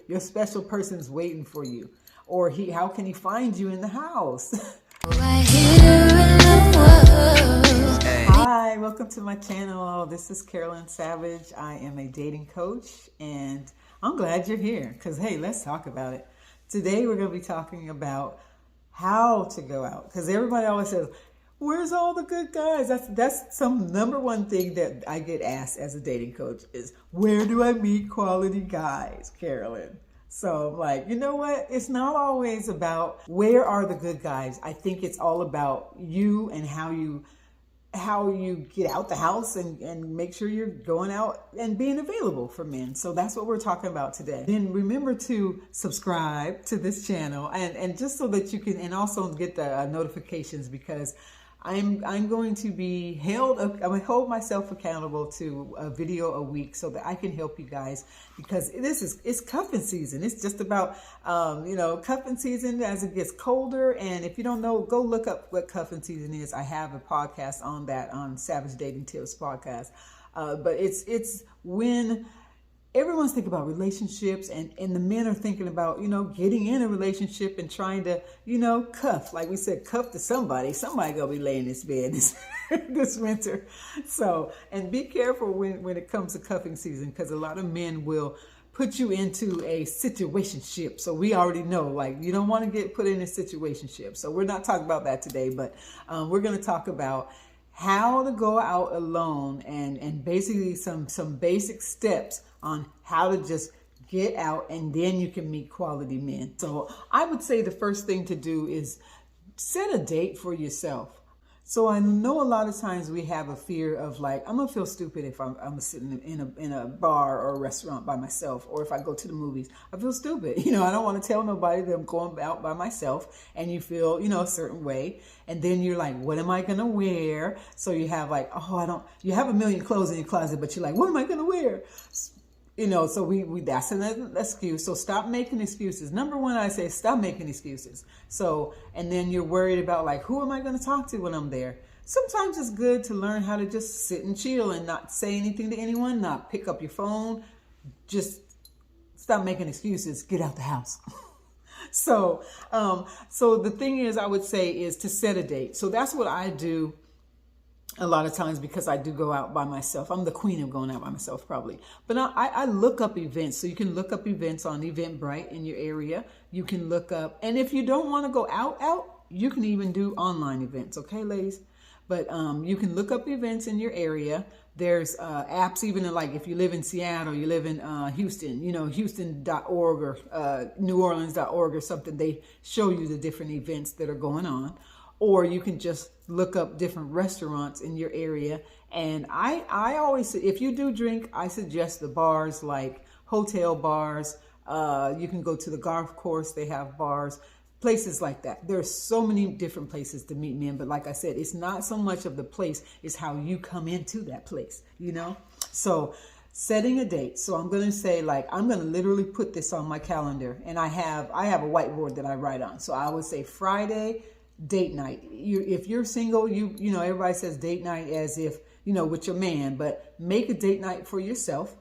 Your special person's waiting for you. Or how can he find you in the house? Hi, welcome to my channel. This is Carolyn Savage. I am a dating coach and I'm glad you're here because, hey, let's talk about it. Today we're going to be talking about how to go out because everybody always says, where's all the good guys? That's some number one thing that I get asked as a dating coach is, where do I meet quality guys, Carolyn? So like, you know what? It's not always about where are the good guys. I think it's all about you and how you get out the house and make sure you're going out and being available for men. So that's what we're talking about today. Then remember to subscribe to this channel and just so that you can, and also get the notifications because I'm going to be I'm going to hold myself accountable to a video a week so that I can help you guys because it's cuffing season. It's just about, cuffing season as it gets colder. And if you don't know, go look up what cuffing season is. I have a podcast on that on Savage Dating Tips podcast. But it's when everyone's thinking about relationships and the men are thinking about, getting in a relationship and trying to, cuff, like we said, cuff to somebody gonna be laying in this bed this winter. So, and be careful when it comes to cuffing season, because a lot of men will put you into a situationship. So we already know, like, you don't want to get put in a situationship. So we're not talking about that today, but we're going to talk about how to go out alone and basically some basic steps on how to just get out, and then you can meet quality men. So I would say the first thing to do is set a date for yourself. So I know a lot of times we have a fear of like, I'm gonna feel stupid if I'm sitting in a bar or a restaurant by myself, or if I go to the movies, I feel stupid. I don't want to tell nobody that I'm going out by myself, and you feel, a certain way. And then you're like, what am I gonna wear? So you have like, you have a million clothes in your closet, but you're like, what am I gonna wear? So we that's an excuse. So stop making excuses. Number one, I say stop making excuses. So, and then you're worried about like, who am I going to talk to when I'm there? Sometimes it's good to learn how to just sit and chill and not say anything to anyone, not pick up your phone. Just stop making excuses. Get out the house. So the thing is, I would say is to set a date. So that's what I do a lot of times because I do go out by myself. I'm the queen of going out by myself probably. But I look up events. So you can look up events on Eventbrite in your area. You can look up, and if you don't want to go out, you can even do online events. Okay, ladies? But you can look up events in your area. There's apps even like if you live in Seattle, you live in Houston, Houston.org or NewOrleans.org or something. They show you the different events that are going on. Or you can just look up different restaurants in your area. And I always say, if you do drink, I suggest the bars like hotel bars. You can go to the golf course. They have bars, places like that. There's so many different places to meet men. But like I said, it's not so much of the place, it's how you come into that place, So setting a date. So I'm going to say like, I'm going to literally put this on my calendar. And I have a whiteboard that I write on. So I would say Friday, date night. If you're single, everybody says date night as if, with your man, but make a date night for yourself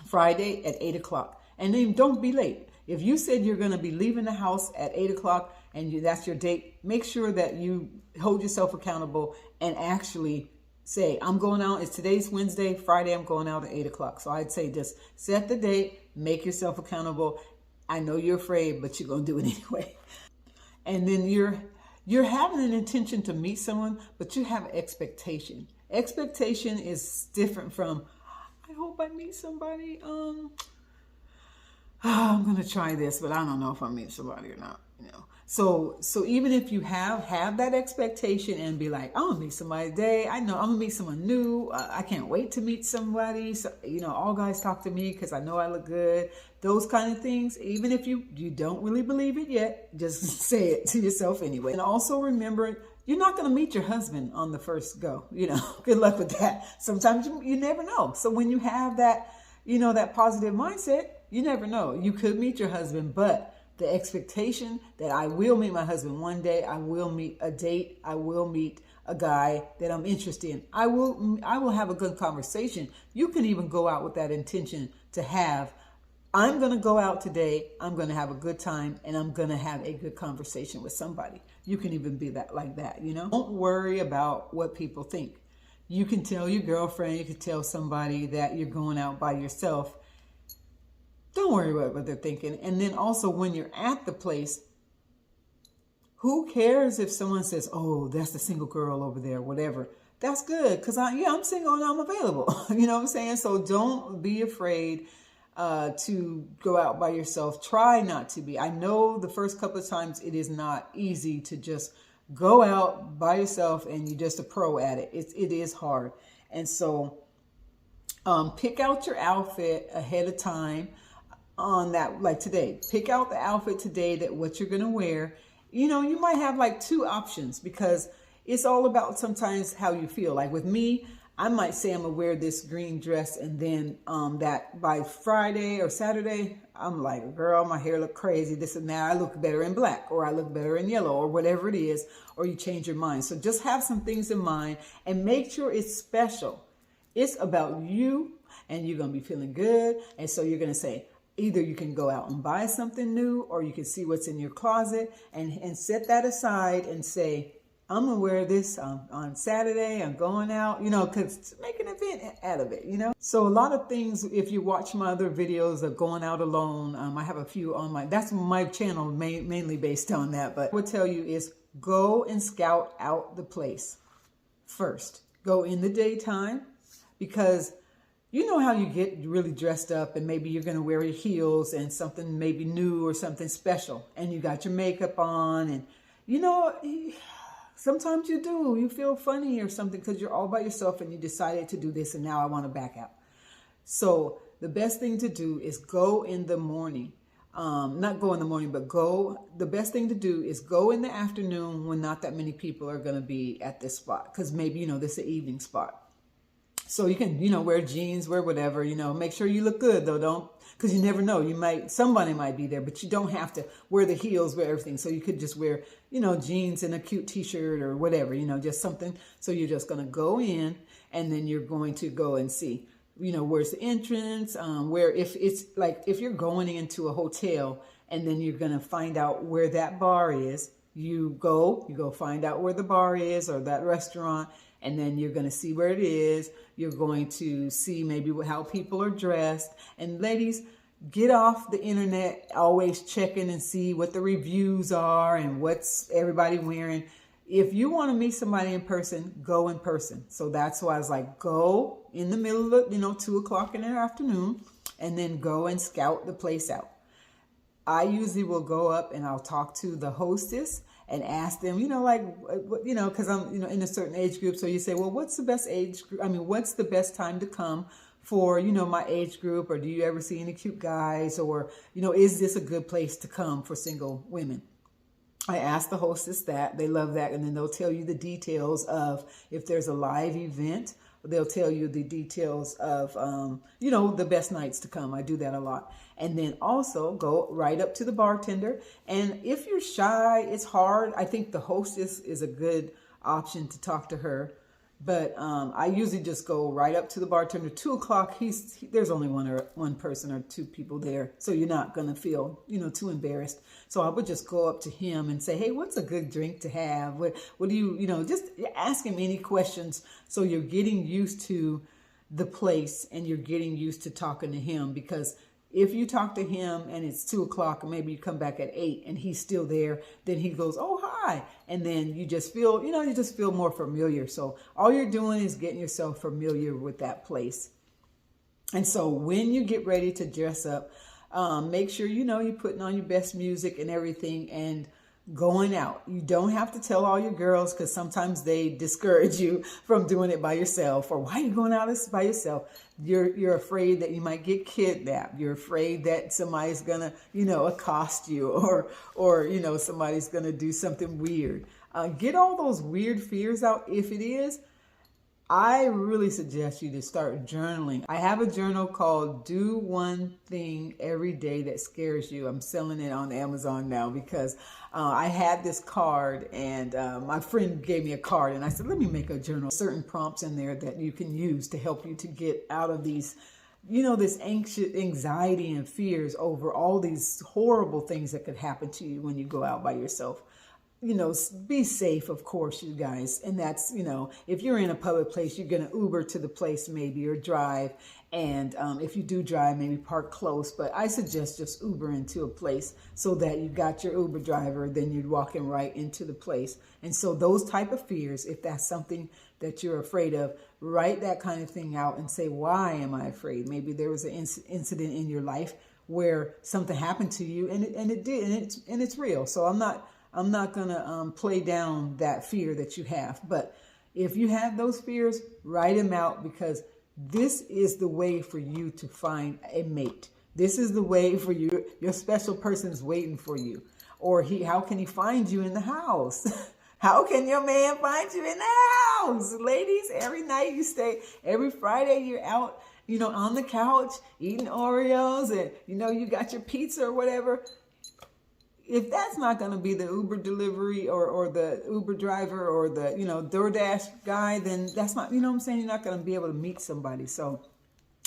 Friday at 8:00. And then don't be late. If you said you're going to be leaving the house at 8:00 and that's your date, make sure that you hold yourself accountable and actually say, I'm going out. It's today's Wednesday, Friday, I'm going out at 8:00. So I'd say just set the date, make yourself accountable. I know you're afraid, but you're going to do it anyway. And then you're having an intention to meet someone, but you have expectation. Expectation is different from, I hope I meet somebody. I'm going to try this, but I don't know if I meet somebody or not, So even if you have that expectation and be like, I'm going to meet somebody today. I know I'm going to meet someone new. I can't wait to meet somebody. So, all guys talk to me because I know I look good. Those kind of things. Even if you don't really believe it yet, just say it to yourself anyway. And also remember, you're not going to meet your husband on the first go. Good luck with that. Sometimes you never know. So when you have that, that positive mindset, you never know. You could meet your husband, but the expectation that I will meet my husband one day, I will meet a date, I will meet a guy that I'm interested in. I will have a good conversation. You can even go out with that intention to have I'm going to go out today. I'm going to have a good time and I'm going to have a good conversation with somebody. You can even be that like that, you know? Don't worry about what people think. You can tell your girlfriend, you can tell somebody that you're going out by yourself. Don't worry about what they're thinking. And then also when you're at the place, who cares if someone says, oh, that's the single girl over there, whatever. That's good because I'm single and I'm available. You know what I'm saying? So don't be afraid to go out by yourself. Try not to be. I know the first couple of times it is not easy to just go out by yourself and you're just a pro at it. It is hard. And so pick out your outfit ahead of time on that, like today. Pick out the outfit today that what you're going to wear. You know, you might have like two options because it's all about sometimes how you feel. Like with me, I might say I'm gonna wear this green dress and then that by Friday or Saturday, I'm like, girl, my hair look crazy, this and that. I look better in black or I look better in yellow or whatever it is, or you change your mind. So just have some things in mind and make sure it's special. It's about you and you're gonna be feeling good. And so you're gonna say, either you can go out and buy something new or you can see what's in your closet and set that aside and say, I'm going to wear this on Saturday. I'm going out, you know, because make an event out of it, you know. So a lot of things, if you watch my other videos of going out alone, I have a few on that's my channel mainly based on that. But what I would tell you is go and scout out the place first. Go in the daytime because you know how you get really dressed up and maybe you're going to wear your heels and something maybe new or something special and you got your makeup on and, you know, sometimes you feel funny or something because you're all by yourself and you decided to do this and now I want to back out. So the best thing to do is go in the morning. Not go in the morning, but the best thing to do is go in the afternoon when not that many people are going to be at this spot because maybe, you know, this is an evening spot. So you can, you know, wear jeans, wear whatever, you know, make sure you look good though. Because you never know, somebody might be there, but you don't have to wear the heels, wear everything. So you could just wear, you know, jeans and a cute t-shirt or whatever, you know, just something. So you're just going to go in and then you're going to go and see, you know, where's the entrance, where if it's like, if you're going into a hotel and then you're going to find out where that bar is, you go find out where the bar is or that restaurant. And then you're going to see where it is. You're going to see maybe how people are dressed. And ladies, get off the internet, always checking and see what the reviews are and what's everybody wearing. If you want to meet somebody in person, go in person. So that's why I was like, go in the middle of, 2 o'clock in the afternoon and then go and scout the place out. I usually will go up and I'll talk to the hostess and ask them, because I'm, in a certain age group. So you say, well, what's the best age group? What's the best time to come for, my age group? Or do you ever see any cute guys? Or, is this a good place to come for single women? I ask the hostess that. They love that. And then they'll tell you the details of if there's a live event. They'll tell you the details of, the best nights to come. I do that a lot. And then also go right up to the bartender. And if you're shy, it's hard. I think the hostess is a good option to talk to her. But I usually just go right up to the bartender. 2 o'clock, there's only one person or two people there. So you're not going to feel, too embarrassed. So I would just go up to him and say, hey, what's a good drink to have? What do you, just ask him any questions. So you're getting used to the place and you're getting used to talking to him. Because if you talk to him and it's 2 o'clock and maybe you come back at 8 and he's still there, then he goes, oh, hi. And then you just feel, you just feel more familiar. So all you're doing is getting yourself familiar with that place. And so when you get ready to dress up, make sure, you're putting on your best music and everything and going out. You don't have to tell all your girls because sometimes they discourage you from doing it by yourself. Or why are you going out by yourself? You're afraid that you might get kidnapped. You're afraid that somebody's gonna, accost you or somebody's gonna do something weird. Get all those weird fears out. If it is, I really suggest you to start journaling. I have a journal called Do One Thing Every Day That Scares You. I'm selling it on Amazon now because I had this card and my friend gave me a card and I said, let me make a journal. Certain prompts in there that you can use to help you to get out of these this anxious anxiety and fears over all these horrible things that could happen to you when you go out by yourself. Be safe, of course, you guys. And that's, if you're in a public place, you're going to Uber to the place maybe, or drive. And if you do drive, maybe park close. But I suggest just Uber into a place so that you got your Uber driver, then you're walking right into the place. And so those type of fears, if that's something that you're afraid of, write that kind of thing out and say, why am I afraid? Maybe there was an incident in your life where something happened to you, and it did, and it's real. So I'm not gonna play down that fear that you have. But if you have those fears, write them out, because this is the way for you to find a mate. This is the way for you. Your special person is waiting for you. Or how can he find you in the house? How can your man find you in the house? Ladies, every night you stay, every Friday you're out, on the couch eating Oreos, and, you got your pizza or whatever. If that's not going to be the Uber delivery or the Uber driver or the, DoorDash guy, then that's not, what I'm saying? You're not going to be able to meet somebody. So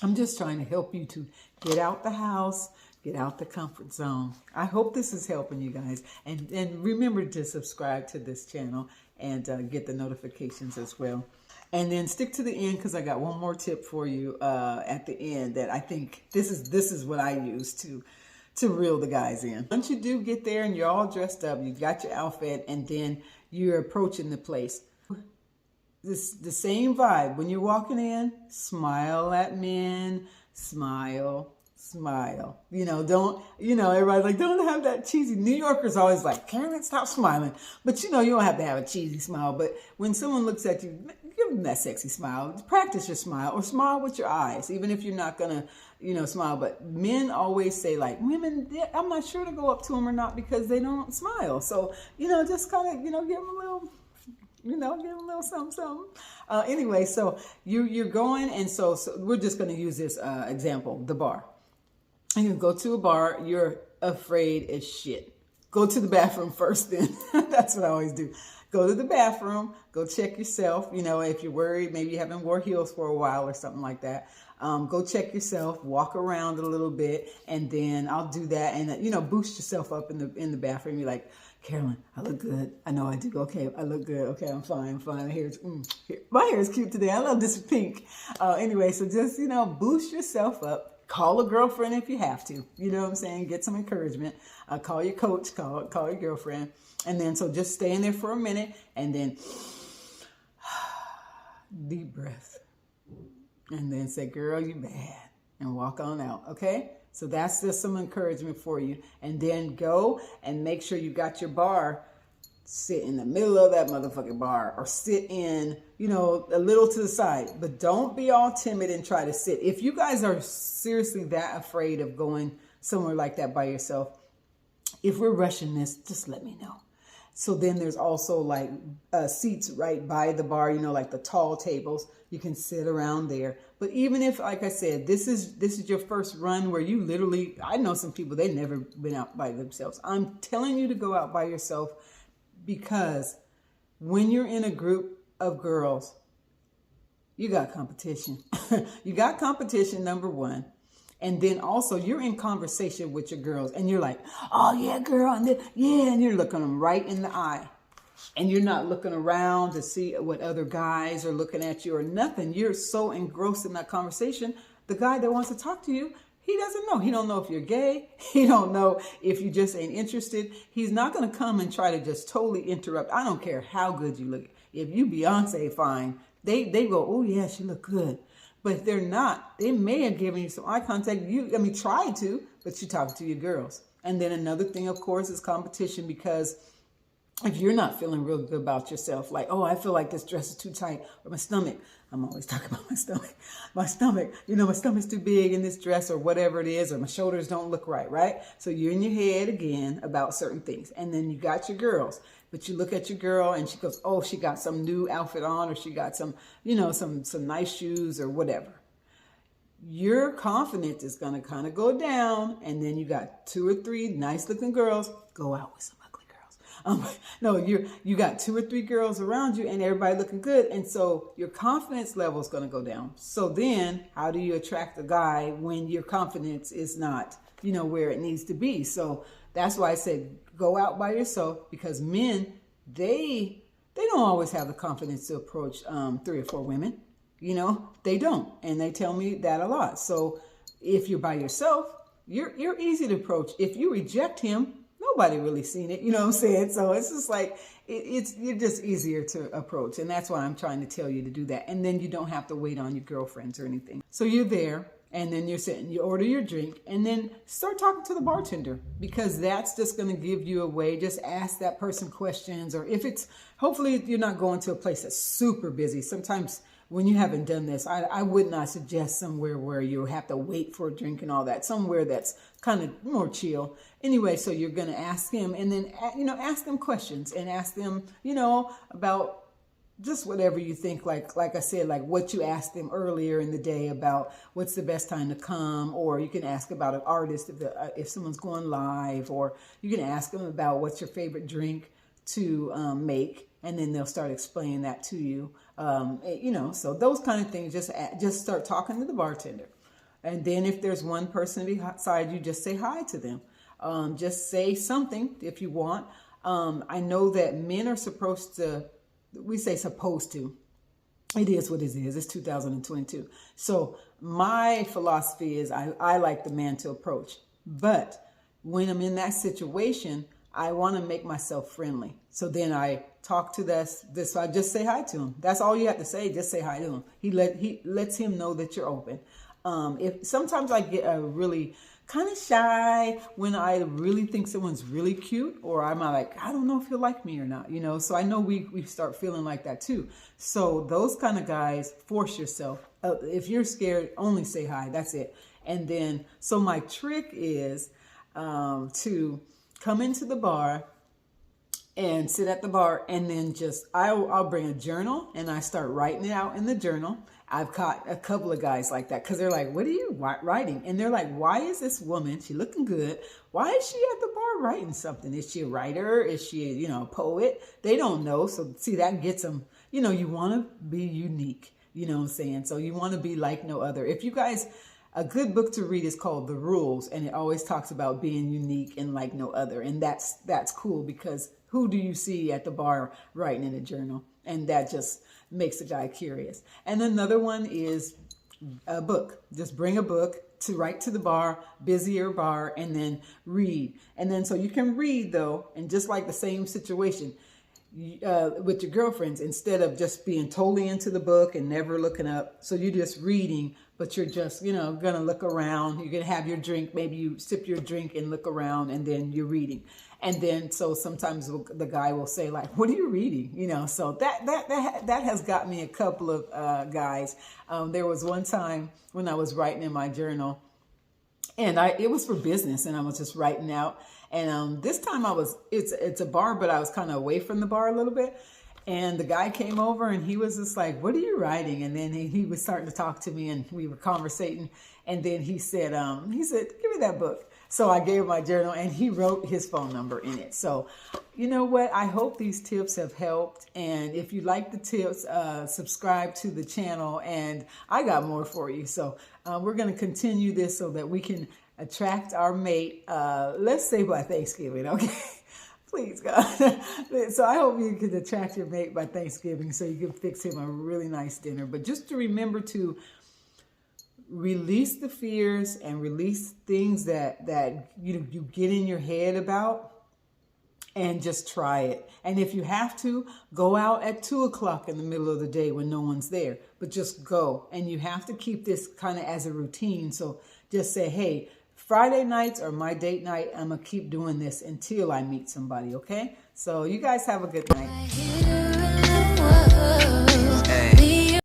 I'm just trying to help you to get out the house, get out the comfort zone. I hope this is helping you guys. And remember to subscribe to this channel and get the notifications as well. And then stick to the end, because I got one more tip for you at the end that I think this is what I use to reel the guys in. Once you do get there and you're all dressed up, you got your outfit, and then you're approaching the place. The same vibe. When you're walking in, smile at men, smile. Don't, everybody's like, don't have that cheesy. New Yorkers always like, Karen, stop smiling. But you don't have to have a cheesy smile. But when someone looks at you, give them that sexy smile. Practice your smile, or smile with your eyes, even if you're not going to, smile. But men always say, like, women, I'm not sure to go up to them or not because they don't smile. So, just kind of, give them a little, give them a little something. Anyway, so you're going, and so we're just going to use this example, the bar. You go to a bar, you're afraid as shit. Go to the bathroom first then. That's what I always do. Go to the bathroom, go check yourself. If you're worried, maybe you haven't worn heels for a while or something like that. Go check yourself, walk around a little bit, and then I'll do that. And, boost yourself up in the bathroom. You're like, Carolyn, I look good. I know I do. Okay, I look good. Okay, I'm fine. My hair is cute today. I love this pink. Anyway, so just, boost yourself up. Call a girlfriend if you have to. You know what I'm saying? Get some encouragement. Call your coach. Call your girlfriend. And then, so just stay in there for a minute, and then deep breath. And then say, girl, you bad. And walk on out. Okay? So that's just some encouragement for you. And then go and make sure you got your bar. Sit in the middle of that motherfucking bar, or sit in, a little to the side. But don't be all timid and try to sit. If you guys are seriously that afraid of going somewhere like that by yourself, if we're rushing this, just let me know. So then there's also like seats right by the bar, like the tall tables. You can sit around there. But even if, like I said, this is your first run where you literally, I know some people, they've never been out by themselves. I'm telling you to go out by yourself, because when you're in a group of girls, you got competition. You got competition, number one. And then also you're in conversation with your girls, and you're like, oh yeah, girl. And then, yeah. And you're looking them right in the eye, and you're not looking around to see what other guys are looking at you or nothing. You're so engrossed in that conversation. The guy that wants to talk to you, he doesn't know. He don't know if you're gay. He don't know if you just ain't interested. He's not going to come and try to just totally interrupt. I don't care how good you look. If you Beyonce fine, they go, oh yeah, she look good. But they're not. They may have given you some eye contact. Try to, but you're talking to your girls. And then another thing, of course, is competition, because if you're not feeling real good about yourself, like, oh, I feel like this dress is too tight, or my stomach. I'm always talking about my stomach. My stomach's too big in this dress, or whatever it is, or my shoulders don't look right? So you're in your head again about certain things. And then you got your girls. But you look at your girl and she goes, oh, she got some new outfit on, or she got some, some nice shoes or whatever. Your confidence is going to kind of go down. And then you got 2 or 3 nice looking girls. Go out with some ugly girls. No, you got 2 or 3 girls around you and everybody looking good. And so your confidence level is going to go down. So then how do you attract a guy when your confidence is not, where it needs to be? So that's why I said go out by yourself, because men, they don't always have the confidence to approach 3 or 4 women. They don't. And they tell me that a lot. So if you're by yourself, you're easy to approach. If you reject him, nobody really seen it. You know what I'm saying? So it's just like, you're just easier to approach. And that's why I'm trying to tell you to do that. And then you don't have to wait on your girlfriends or anything. So you're there, and then you're sitting, you order your drink, and then start talking to the bartender, because that's just going to give you a way. Just ask that person questions, or if it's, hopefully you're not going to a place that's super busy. Sometimes when you haven't done this, I would not suggest somewhere where you have to wait for a drink and all that. Somewhere that's kind of more chill. Anyway, so you're going to ask him, and then, ask them questions, and ask them, about just whatever you think, like I said, like what you asked them earlier in the day about what's the best time to come, or you can ask about an artist if someone's going live, or you can ask them about what's your favorite drink to make, and then they'll start explaining that to you. So those kind of things, just start talking to the bartender. And then if there's one person beside you, just say hi to them. Just say something if you want. I know that men are supposed to, we say supposed to. It is what it is. It's 2022. So my philosophy is I like the man to approach. But when I'm in that situation, I want to make myself friendly. So then I talk to this. So I just say hi to him. That's all you have to say. Just say hi to him. He lets him know that you're open. If sometimes I get really kind of shy when I really think someone's really cute, or I'm like, I don't know if he'll like me or not, So I know we start feeling like that too. So those kind of guys, force yourself. If you're scared, only say hi. That's it. And then, so my trick is to come into the bar and sit at the bar, and then I'll bring a journal and I start writing it out in the journal. I've caught a couple of guys like that, because they're like, what are you writing? And they're like, why is this woman, she looking good, why is she at the bar writing something? Is she a writer? Is she, a poet? They don't know. So see, that gets them, you want to be unique, you know what I'm saying? So you want to be like no other. If you guys, a good book to read is called The Rules, and it always talks about being unique and like no other. And that's cool, because who do you see at the bar writing in a journal? And that just makes the guy curious. And another one is a book. Just bring a book to write to the bar, busier bar, and then read. And then so you can read though, and just like the same situation with your girlfriends, instead of just being totally into the book and never looking up. So you're just reading, but you're just, gonna look around. You're gonna have your drink. Maybe you sip your drink and look around, and then you're reading. And then, so sometimes the guy will say like, what are you reading? So that has got me a couple of guys. There was one time when I was writing in my journal, and it was for business, and I was just writing out. And this time it's a bar, but I was kind of away from the bar a little bit. And the guy came over, and he was just like, what are you writing? And then he was starting to talk to me, and we were conversating. And then he said, give me that book. So I gave him my journal, and he wrote his phone number in it. So you know what? I hope these tips have helped. And if you like the tips, subscribe to the channel, and I got more for you. So we're going to continue this so that we can attract our mate, let's say by Thanksgiving, okay? Please, God. So I hope you can attract your mate by Thanksgiving so you can fix him a really nice dinner. But just to remember to release the fears and release things that you get in your head about, and just try it. And if you have to, go out at 2 o'clock in the middle of the day when no one's there, but just go. And you have to keep this kind of as a routine. So just say, hey, Friday nights are my date night. I'm going to keep doing this until I meet somebody, okay? So you guys have a good night.